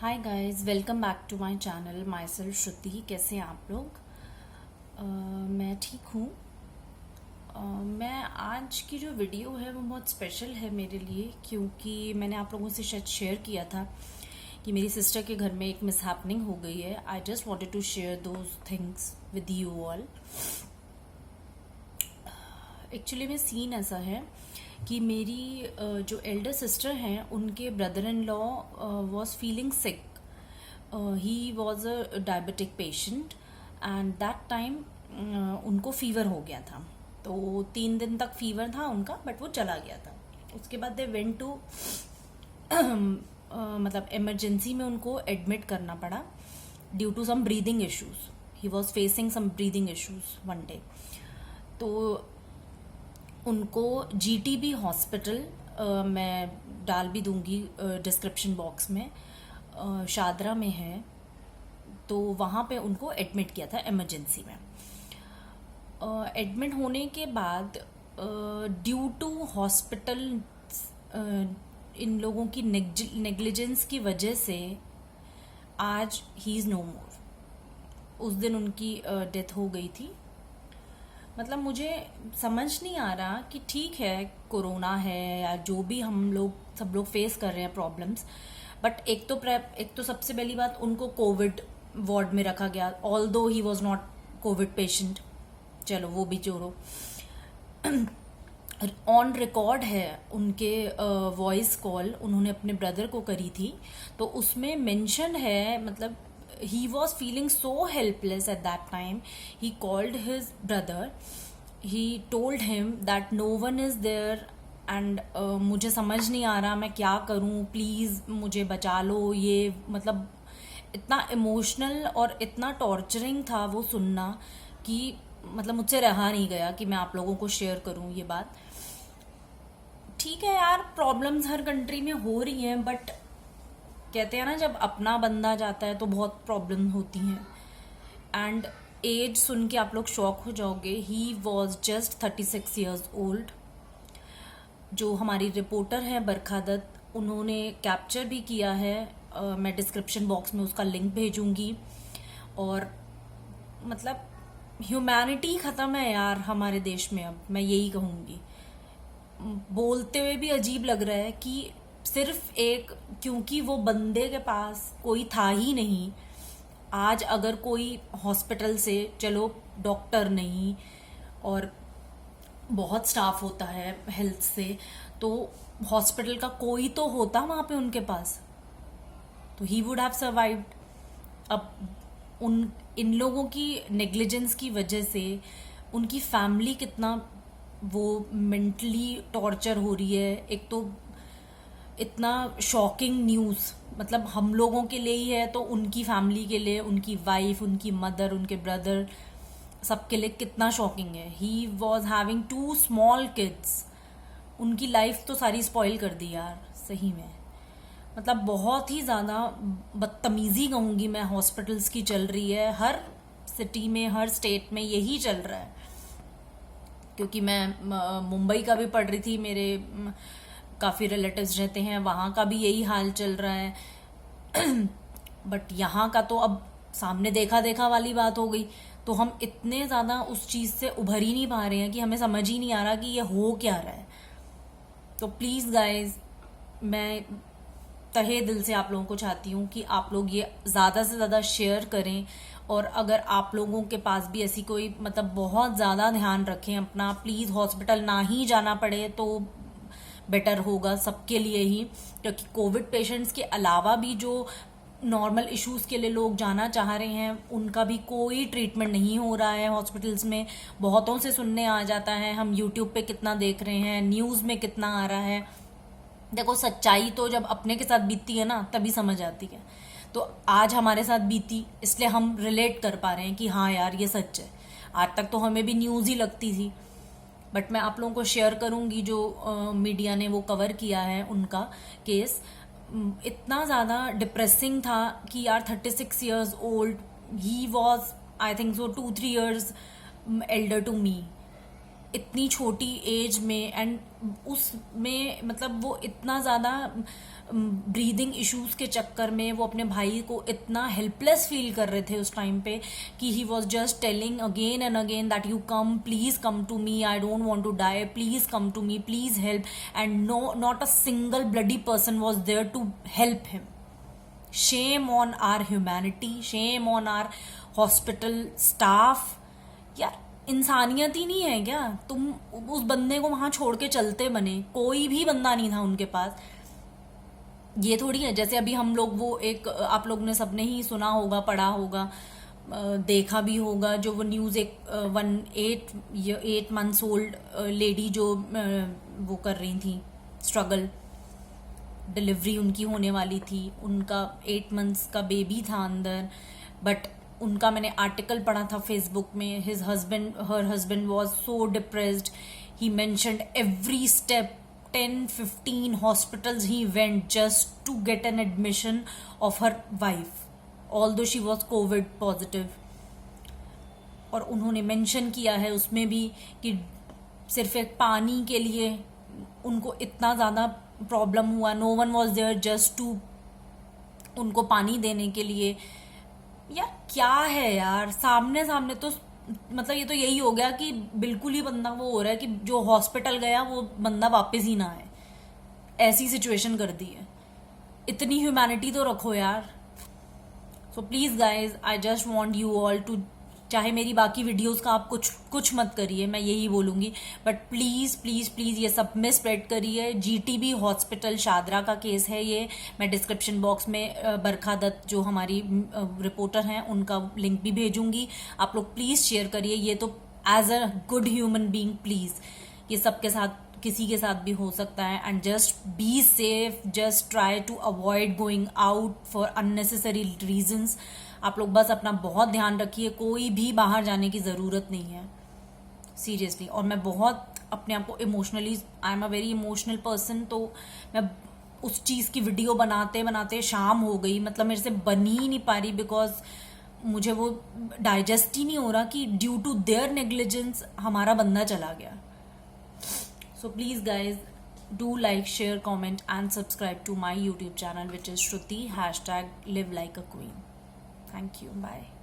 Hi guys, welcome back to my channel. Myself Shruti. कैसे हैं आप लोग? मैं ठीक हूँ। मैं आज की जो वीडियो है वो बहुत स्पेशल है मेरे लिए, क्योंकि मैंने आप लोगों से शायद शेयर किया था कि मेरी सिस्टर के घर में एक मिसहैपनिंग हो गई है। I just wanted to share those things with you all. Actually में सीन ऐसा है कि मेरी जो एल्डर सिस्टर हैं उनके brother in law was feeling sick. He was a diabetic patient and that time उनको फीवर हो गया था। तो 3 दिन तक फीवर था उनका, बट वो चला गया था। उसके बाद दे वेंट टू मतलब इमरजेंसी में उनको एडमिट करना पड़ा due to some breathing issues. He was facing some breathing issues one day. तो उनको जीटीबी हॉस्पिटल, मैं डाल भी दूंगी डिस्क्रिप्शन बॉक्स में, शादरा में है, तो वहाँ पे उनको एडमिट किया था इमरजेंसी में। एडमिट होने के बाद ड्यू टू हॉस्पिटल इन लोगों की नेग्लिजेंस की वजह से आज ही इज़ नो मोर। उस दिन उनकी डेथ हो गई थी। मतलब मुझे समझ नहीं आ रहा कि ठीक है, कोरोना है या जो भी हम लोग सब लोग फेस कर रहे हैं प्रॉब्लम्स, बट एक तो सबसे पहली बात, उनको कोविड वार्ड में रखा गया, ऑल दो he was not Covid patient. चलो वो भी जोड़ो। ऑन रिकॉर्ड है उनके वॉइस कॉल उन्होंने अपने ब्रदर को करी थी, तो उसमें मेंशन है, मतलब he was feeling so helpless at that time. He called his brother. He told him that no one is there and मुझे समझ नहीं आ रहा मैं क्या करूं, प्लीज़ मुझे बचा लो। ये मतलब इतना इमोशनल और इतना टॉर्चरिंग था वो सुनना कि मतलब मुझसे रहा नहीं गया कि मैं आप लोगों को शेयर करूं ये बात। ठीक है यार, प्रॉब्लम्स हर कंट्री में हो रही हैं, बट कहते हैं ना, जब अपना बंदा जाता है तो बहुत प्रॉब्लम होती हैं। एंड एज सुन के आप लोग शॉक हो जाओगे। ही वॉज जस्ट 36 ईयर्स ओल्ड। जो हमारी रिपोर्टर है बरखा दत्त, उन्होंने कैप्चर भी किया है। मैं डिस्क्रिप्शन बॉक्स में उसका लिंक भेजूंगी। और मतलब ह्यूमैनिटी ख़त्म है यार हमारे देश में। अब मैं यही कहूँगी, बोलते हुए भी अजीब लग रहा है कि सिर्फ एक, क्योंकि वो बंदे के पास कोई था ही नहीं। आज अगर कोई हॉस्पिटल से, चलो डॉक्टर नहीं और बहुत स्टाफ होता है हेल्थ से, तो हॉस्पिटल का कोई तो होता वहाँ पे उनके पास, तो ही वुड हैव सर्वाइव्ड। अब इन लोगों की नेग्लिजेंस की वजह से उनकी फैमिली कितना वो मेंटली टॉर्चर हो रही है। एक तो इतना शॉकिंग न्यूज़, मतलब हम लोगों के लिए ही है, तो उनकी फैमिली के लिए, उनकी वाइफ, उनकी मदर, उनके ब्रदर, सबके लिए कितना शॉकिंग है। He was having 2 small kids. उनकी लाइफ तो सारी स्पॉइल कर दी यार, सही में। मतलब बहुत ही ज़्यादा बदतमीज़ी कहूँगी मैं, हॉस्पिटल्स की चल रही है हर सिटी में, हर स्टेट में यही चल रहा है। क्योंकि मैं मुंबई का भी पढ़ रही थी, मेरे काफ़ी रिलेटिव्स रहते हैं, वहाँ का भी यही हाल चल रहा है। बट यहाँ का तो अब सामने देखा देखा वाली बात हो गई। तो हम इतने ज़्यादा उस चीज़ से उभर ही नहीं पा रहे हैं कि हमें समझ ही नहीं आ रहा कि ये हो क्या रहा है। तो प्लीज़ गाइज, मैं तहे दिल से आप लोगों को चाहती हूँ कि आप लोग ये ज़्यादा से ज़्यादा शेयर करें। और अगर आप लोगों के पास भी ऐसी कोई, मतलब बहुत ज़्यादा ध्यान रखें अपना, प्लीज़ हॉस्पिटल ना ही जाना पड़े तो बेटर होगा सबके लिए ही। क्योंकि कोविड पेशेंट्स के अलावा भी जो नॉर्मल इश्यूज़ के लिए लोग जाना चाह रहे हैं, उनका भी कोई ट्रीटमेंट नहीं हो रहा है हॉस्पिटल्स में। बहुतों से सुनने आ जाता है, हम यूट्यूब पे कितना देख रहे हैं, न्यूज़ में कितना आ रहा है। देखो, सच्चाई तो जब अपने के साथ बीतती है ना, तभी समझ आती है। तो आज हमारे साथ बीती, इसलिए हम रिलेट कर पा रहे हैं कि हाँ यार ये सच है। आज तक तो हमें भी न्यूज़ ही लगती थी, बट मैं आप लोगों को शेयर करूंगी जो मीडिया ने वो कवर किया है उनका केस। इतना ज़्यादा डिप्रेसिंग था कि यार 36 years old, he was I think so 2-3 years elder to me. इतनी छोटी एज में, एंड उसमें मतलब वो इतना ज़्यादा ब्रीदिंग इश्यूज के चक्कर में वो अपने भाई को इतना हेल्पलेस फील कर रहे थे उस टाइम पे कि he was just telling again and again that you come, please come to me, I don't want to die, please come to me, please help, and no, not a single bloody person was there to help him. Shame on our humanity, shame on our hospital staff. यार इंसानियत ही नहीं है क्या? तुम उस बंदे को वहां छोड़ के चलते बने, कोई भी बंदा नहीं था उनके पास. ये थोड़ी है जैसे अभी हम लोग वो एक, आप लोग ने सबने ही सुना होगा, पढ़ा होगा, देखा भी होगा, जो वो न्यूज एक 8 months ओल्ड लेडी जो वो कर रही थी स्ट्रगल, डिलीवरी उनकी होने वाली थी, उनका 8 months का बेबी था अंदर, बट उनका मैंने आर्टिकल पढ़ा था फेसबुक में, her husband was so depressed, he mentioned every step, 10-15 hospitals he went just to get an admission of her wife, although she was COVID positive. और उन्होंने मेंशन किया है उसमें भी कि सिर्फ एक पानी के लिए उनको इतना ज़्यादा प्रॉब्लम हुआ, no one was there just to उनको पानी देने के लिए. यार क्या है यार, सामने तो मतलब ये तो यही हो गया कि बिल्कुल ही बंदा वो हो रहा है कि जो हॉस्पिटल गया वो बंदा वापस ही ना आए, ऐसी सिचुएशन कर दी है. इतनी ह्यूमैनिटी तो रखो यार. So please guys, I just want you all to, चाहे मेरी बाकी वीडियोस का आप कुछ मत करिए, मैं यही बोलूंगी, बट प्लीज प्लीज प्लीज ये सब में स्प्रेड करिए. जीटीबी हॉस्पिटल शादरा का केस है ये, मैं डिस्क्रिप्शन बॉक्स में बरखा दत्त जो हमारी रिपोर्टर हैं उनका लिंक भी भेजूंगी. आप लोग प्लीज शेयर करिए. ये तो as a good human being please, ये सबके साथ, किसी के साथ भी हो सकता है. And just be safe, just try to avoid going out for unnecessary reasons. आप लोग बस अपना बहुत ध्यान रखिए, कोई भी बाहर जाने की ज़रूरत नहीं है सीरियसली. और मैं बहुत अपने आप को emotionally, I am a very emotional person, तो मैं उस चीज़ की वीडियो बनाते बनाते शाम हो गई, मतलब मेरे से बन ही नहीं पा रही, बिकॉज मुझे वो डाइजेस्ट ही नहीं हो रहा कि ड्यू टू देयर नेग्लिजेंस हमारा बंदा चला गया. So please guys, do like, share, comment and subscribe to my YouTube channel, which is Shruti #live like a queen. Thank you. Bye.